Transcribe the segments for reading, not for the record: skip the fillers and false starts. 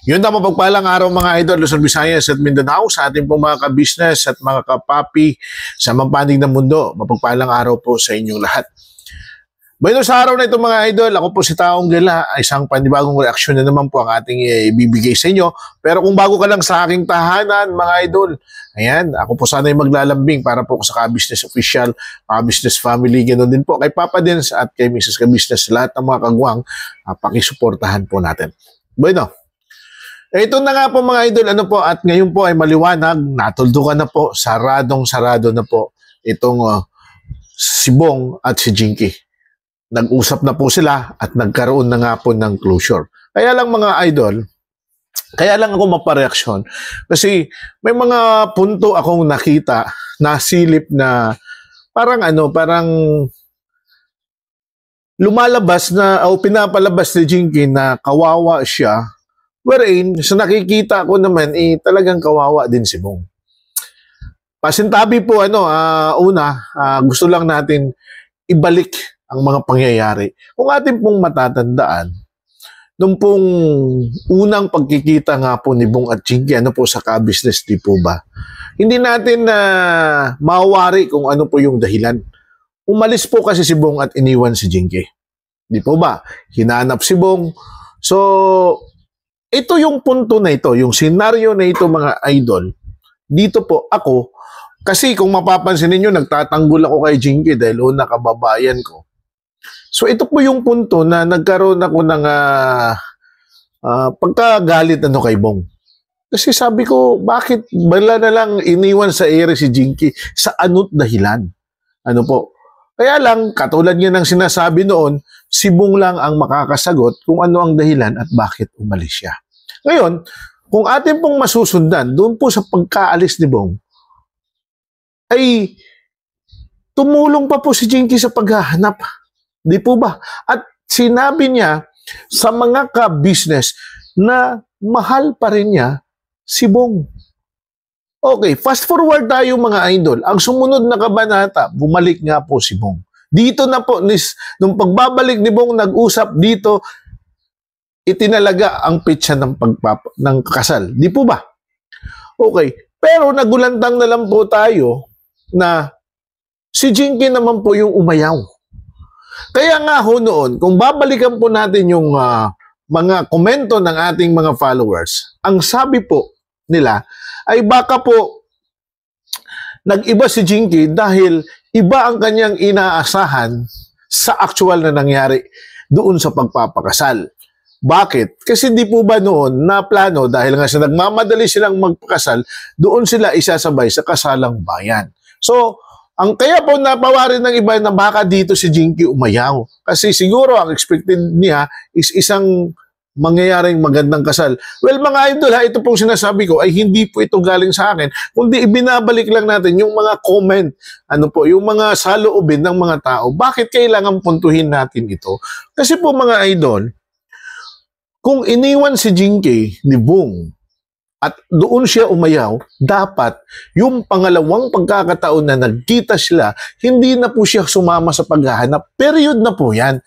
Yun na, mapagpalang araw mga idol, Luzon, Visayas at Mindanao, sa ating pong mga ka-business at mga kapapi sa mampanig ng mundo. Mapagpalang araw po sa inyong lahat. Bueno, sa araw na ito mga idol, ako po si Taong Gala, isang panibagong reaksyon na naman po ang ating ibibigay sa inyo. Pero kung bago ka lang sa aking tahanan mga idol, ayan, ako po sana'y maglalambing para po sa ka-business official, ka-business family, ganoon din po kay Papa Dens at kay Mrs. Ka-business, lahat ng mga kagwang, pakisuportahan po natin. Bueno, ito na nga po mga idol, ano po, at ngayon po ay maliwanag, natuldukan na po, sarado na po itong si Bong at si Jinky. Nag-usap na po sila at nagkaroon na nga po ng closure. Kaya lang mga idol, kaya lang ako mapareaksyon kasi may mga punto akong nakita na silip na parang parang lumalabas na o pinapalabas ni Jinky na kawawa siya, wherein sa nakikita ko naman talagang kawawa din si Bong. Pasintabi po gusto lang natin ibalik ang mga pangyayari. Kung atin pong matatandaan, nung pong unang pagkikita nga po ni Bong at Jinky, po sa ka-business, di po ba? Hindi natin mawari kung ano po yung dahilan. Umalis po kasi si Bong at iniwan si Jinky. Di po ba? Hinanap si Bong. So, ito yung punto na ito, yung senaryo na ito mga idol. Dito po ako, kasi kung mapapansin ninyo, nagtatanggol ako kay Jinky dahil una kababayan ko. So ito po yung punto na nagkaroon ako ng pagkagalit kay Bong. Kasi sabi ko, bakit bala na lang iniwan sa ere si Jinky? Sa ano't dahilan? Ano po? Kaya lang, katulad niya ng sinasabi noon, si Bong lang ang makakasagot kung ano ang dahilan at bakit umalis siya. Ngayon, kung atin pong masusundan, doon po sa pagkaalis ni Bong, ay tumulong pa po si Jinky sa paghahanap. Di po ba? At sinabi niya sa mga ka-business na mahal pa rin niya si Bong. Okay, fast forward tayo mga idol. Ang sumunod na kabanata, bumalik nga po si Bong. Dito na po, nung pagbabalik ni Bong, nag-usap dito, itinalaga ang pitsa ng kasal. Di po ba? Okay, pero nagulantang na lang po tayo na si Jinky naman po yung umayaw. Kaya nga ho noon, kung babalikan po natin yung mga komento ng ating mga followers, ang sabi po nila ay baka po nag-iba si Jinky dahil iba ang kanyang inaasahan sa actual na nangyari doon sa pagpapakasal. Bakit? Kasi di po ba noon na plano dahil nga sa nagmamadali silang magpakasal, doon sila isasabay sa kasalang bayan. So, ang kaya po napawarin ng iba na baka dito si Jinky umayaw. Kasi siguro ang expected niya is isang mangyayaring magandang kasal. Well mga idol ito pong sinasabi ko ay hindi po ito galing sa akin, kundi ibinabalik lang natin yung mga comment, yung mga saloobin ng mga tao. Bakit kailangan puntuhin natin ito? Kasi po mga idol, kung iniwan si Jinky ni Bong, at doon siya umayaw, dapat yung pangalawang pagkakataon na nagkita sila, hindi na po siya sumama sa paghahanap. Period na po yan.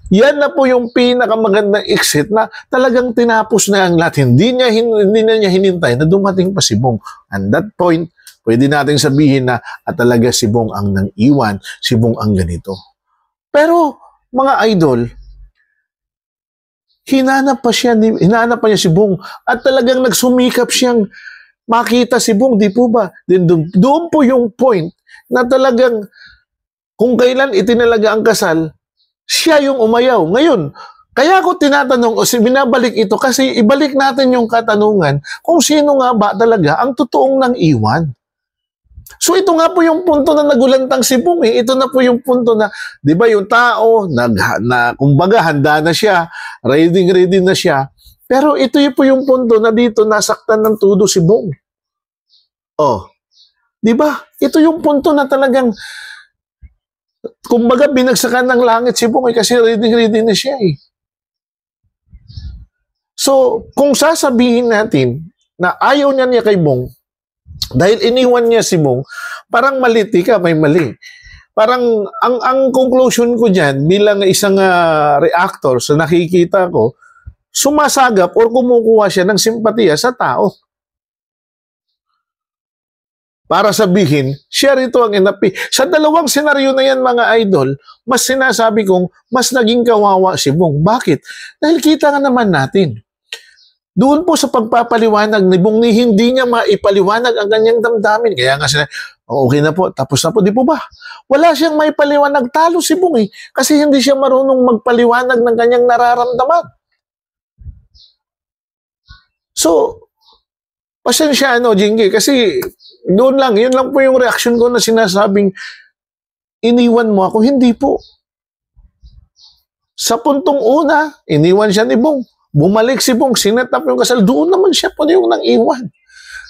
Yan na po yung pinakamagandang exit na talagang tinapos na ang lahat. Hindi na niya hinintay na dumating pa si Bong. And that point, pwede natin sabihin na talaga si Bong ang nang-iwan, si Bong ang ganito. Pero mga idol, hinanap pa niya si Bong at talagang nagsumikap siyang makita si Bong, di po ba? Doon po yung point na talagang kung kailan itinalaga ang kasal, siya yung umayaw. Ngayon, kaya ako tinatanong o binabalik ito kasi ibalik natin yung katanungan kung sino nga ba talaga ang totoong nang-iwan. So ito nga po yung punto na nagulantang si Bong. Ito na po yung punto na, di ba yung tao, kumbaga handa na siya, ready na siya. Pero ito po yung punto na dito nasaktan ng todo si Bong. Oh, di ba? Ito yung punto na talagang, kumbaga binagsakan ng langit si Bong kasi ready na siya eh. So, kung sasabihin natin na ayaw niya kay Bong, dahil iniwan niya si Bong, parang maliti ka, may mali. Parang, ang conclusion ko dyan, bilang isang reactor sa nakikita ko, sumasagap or kumukuha siya ng simpatiya sa tao. Para sabihin, siya rito ang inapi. Sa dalawang senaryo na yan, mga idol, mas sinasabi kong mas naging kawawa si Bong. Bakit? Dahil kita nga naman natin. Doon po sa pagpapaliwanag ni Bong, hindi niya maipaliwanag ang kanyang damdamin. Kaya nga sinabi, okay na po, tapos na po, di po ba? Wala siyang maipaliwanag, talo si Bong eh. Kasi hindi siya marunong magpaliwanag ng kanyang nararamdaman. So, pasensya Jinky, kasi doon lang, yun lang po yung reaction ko na sinasabing iniwan mo ako. Hindi po. Sa puntong una, iniwan siya ni Bong. Bumalik si Bong, sinetap yung kasal. Doon naman siya po yung nang iwan.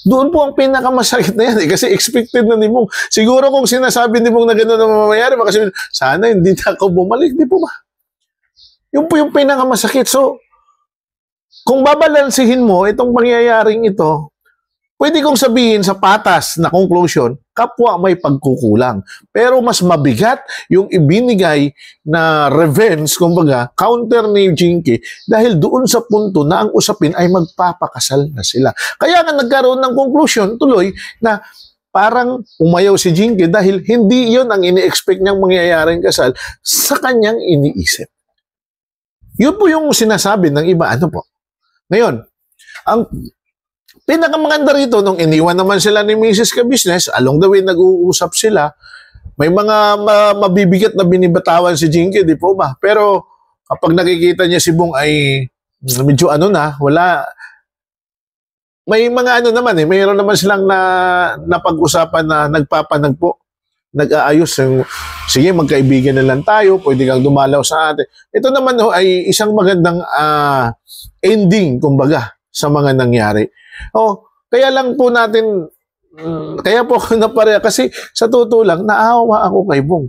Doon po ang pinakamasakit na yan kasi expected na ni Bong. Siguro kung sinasabi ni Bong na gano'n na mamayari, baka sabihin, sana hindi na ako bumalik. Di po ba? Yun po yung pinakamasakit. So, kung babalansihin mo itong pangyayaring ito, pwede kong sabihin sa patas na conclusion, kapwa may pagkukulang. Pero mas mabigat yung ibinigay na revenge, kumbaga, counter ni Jinky, dahil doon sa punto na ang usapin ay magpapakasal na sila. Kaya nga nagkaroon ng conclusion tuloy na parang umayaw si Jinky dahil hindi yon ang ini-expect niyang mangyayaring kasal sa kanyang iniisip. Yun po yung sinasabi ng iba. Ano po? Ngayon, ang pinakamaganda rito, nung iniwan naman sila ni Mrs. Ka-Business, along the way nag-uusap sila, may mga mabibigat na binibatawan si Jinky, di po ba? Pero kapag nakikita niya si Bong ay medyo wala. May mga naman mayroon naman silang napag-usapan na nagpapanagpo, nag-aayos. Sige, magkaibigan na lang tayo, pwede kang dumalaw sa atin. Ito naman ay isang magandang ending, kumbaga, sa mga nangyari. Kaya lang po natin, kaya po ako napareha kasi sa totoo lang, naawa ako kay Bong.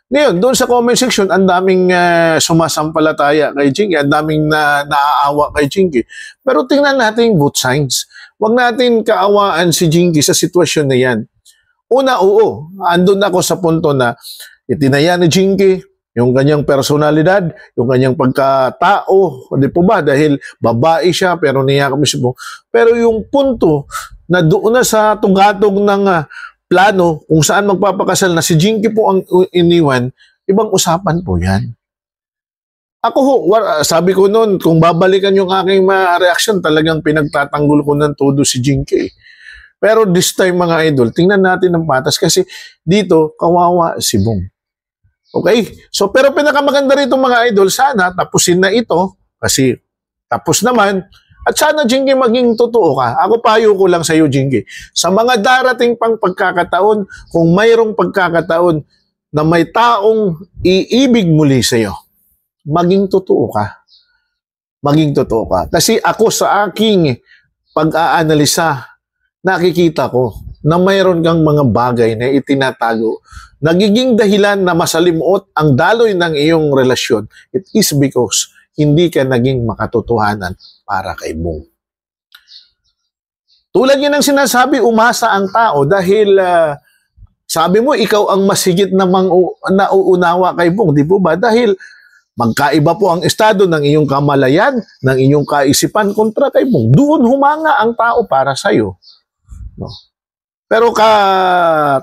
Ngayon, doon sa comment section, ang daming sumasampalataya kay Jinky, ang daming naaawa kay Jinky. Pero tingnan natin both sides. Huwag natin kaawaan si Jinky sa sitwasyon na yan. Una, oo, andun ako sa punto na itinaya ni Jinky yung kanyang personalidad, yung kanyang pagkatao, di po ba? Dahil babae siya, pero niyakap si Bong. Pero yung punto na doon na sa tugatog ng plano kung saan magpapakasal na si Jinky po ang iniwan, ibang usapan po yan. Ako sabi ko noon, kung babalikan yung aking reaction, talagang pinagtatanggol ko ng todo si Jinky. Pero this time mga idol, tingnan natin ng patas kasi dito, kawawa si Bong. Okay? So, pero pinakamaganda rito mga idol, sana tapusin na ito kasi tapos naman at sana Jinky maging totoo ka. Ako payo ko lang sa iyo Jinky. Sa mga darating pang pagkakataon, kung mayroong pagkakataon na may taong iibig muli sa iyo, maging totoo ka. Maging totoo ka. Kasi ako sa aking pag-aanalisa, nakikita ko na mayroon kang mga bagay na itinatago. Nagiging dahilan na masalimuot ang daloy ng iyong relasyon. It is because hindi ka naging makatotohanan para kay Bong. Tulad yan ang sinasabi, umasa ang tao dahil sabi mo, ikaw ang masigit na nauunawa kay Bong. Di po ba? Dahil magkaiba po ang estado ng iyong kamalayan, ng iyong kaisipan kontra kay Bong. Doon humanga ang tao para sa'yo. No? Pero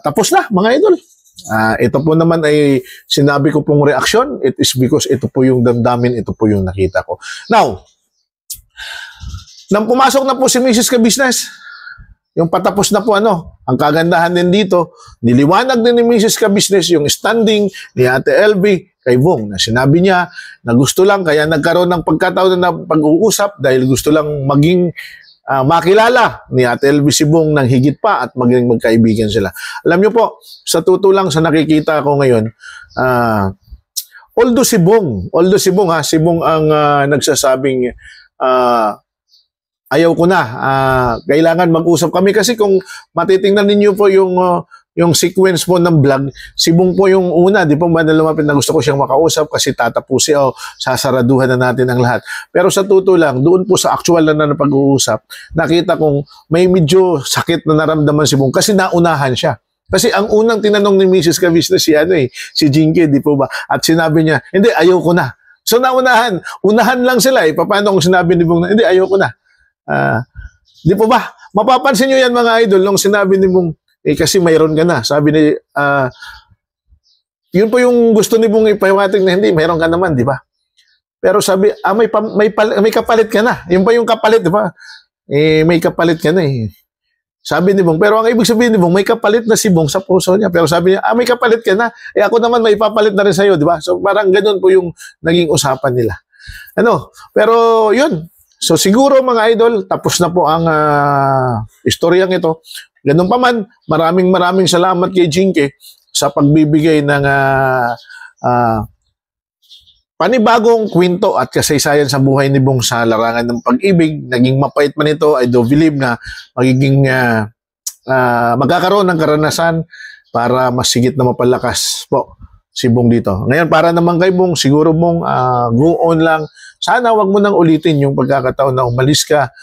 tapos na mga idol. Ito po naman ay sinabi ko pong reaksyon. It is because ito po yung damdamin, ito po yung nakita ko. Now, nang pumasok na po si Mrs. Ka-Business, yung patapos na po ang kagandahan din dito, niliwanag din ni Mrs. Ka-Business yung standing ni Ate LV kay Bong na sinabi niya na gusto lang, kaya nagkaroon ng pagkataon na pag-uusap dahil gusto lang maging makilala ni Ate LV si Bong ng higit pa at maging magkaibigan sila. Alam niyo po, sa totoo lang sa nakikita ko ngayon, although si Bong ang nagsasabing ayaw ko na, kailangan mag-usap kami kasi kung matitingnan ninyo po yung sequence po ng vlog, si Bong po yung una, di po ba na lumapit na gusto ko siyang makausap kasi tatapusi sasaraduhan na natin ang lahat. Pero sa totoo lang, doon po sa actual na pag-uusap, nakita kong may medyo sakit na naramdaman si Bong kasi naunahan siya. Kasi ang unang tinanong ni Mrs. Ka-Business si Jinky, di po ba? At sinabi niya, hindi, ayaw ko na. So unahan lang sila eh. Paano kung sinabi ni Bong na, hindi, ayoko na. Di po ba? Mapapansin nyo yan mga idol, nung sinabi ni Bong, kasi mayroon ka na. Sabi ni, yun po yung gusto ni Bong ipahiwatig na hindi, mayroon ka naman, di ba? Pero sabi, may kapalit ka na. Yun pa yung kapalit, di ba? May kapalit ka na eh. Sabi ni Bong, pero ang ibig sabihin ni Bong, may kapalit na si Bong sa puso niya. Pero sabi niya, may kapalit ka na. Ako naman may ipapalit na rin sa'yo, di ba? So parang ganun po yung naging usapan nila. Pero yun. So siguro mga idol, tapos na po ang istoryang ito. Ganun pa man, maraming salamat kay Jinky sa pagbibigay ng panibagong kwento at kasaysayan sa buhay ni Bong sa larangan ng pag-ibig. Naging mapait man ito, I do believe na magiging magkakaroon ng karanasan para mas sigit na mapalakas po si Bong dito. Ngayon, para naman kay Bong, siguro Bong, go on lang. Sana wag mo nang ulitin yung pagkakataon na umalis ka.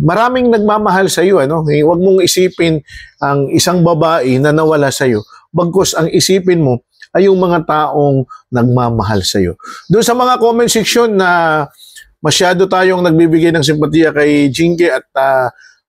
Maraming nagmamahal sa iyo, Huwag mong isipin ang isang babae na nawala sa iyo. Bagkus ang isipin mo ay yung mga taong nagmamahal sa iyo. Doon sa mga comment section na masyado tayong nagbibigay ng simpatiya kay Jinky at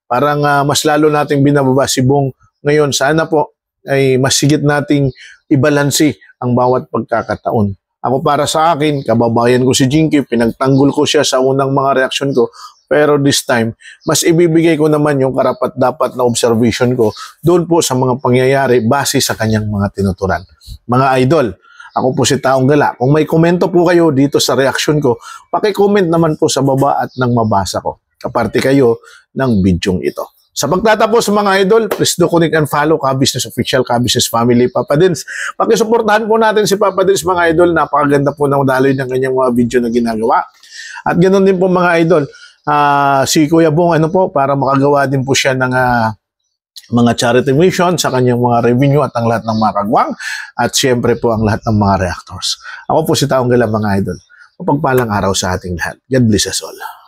parang mas lalo nating binababa si Bong ngayon, sana po ay mas sigit nating ibalansi ang bawat pagkakataon. Ako para sa akin, kababayan ko si Jinky, pinagtanggol ko siya sa unang mga reaksyon ko. Pero this time, mas ibibigay ko naman yung karapat-dapat na observation ko doon po sa mga pangyayari base sa kanyang mga tinuturan. Mga idol, ako po si Taong Gala. Kung may komento po kayo dito sa reaksyon ko, paki-comment naman po sa baba at nang mabasa ko. Kaparte kayo ng bidyong ito. Sa pagtatapos mga idol, please do connect and follow Ka-Business Official, Ka-Business Family, Papa Dins. Pakisuportahan po natin si Papa Dins mga idol. Napakaganda po ng daloy ng kanyang mga video na ginagawa. At ganoon din po mga idol, si Kuya Bong para makagawa din po siya ng mga charity mission sa kanyang mga revenue at ang lahat ng mga kagwang at siyempre po ang lahat ng mga reactors. Ako po si Taong Gala mga idol. Mapagpalang araw sa ating lahat. God bless us all.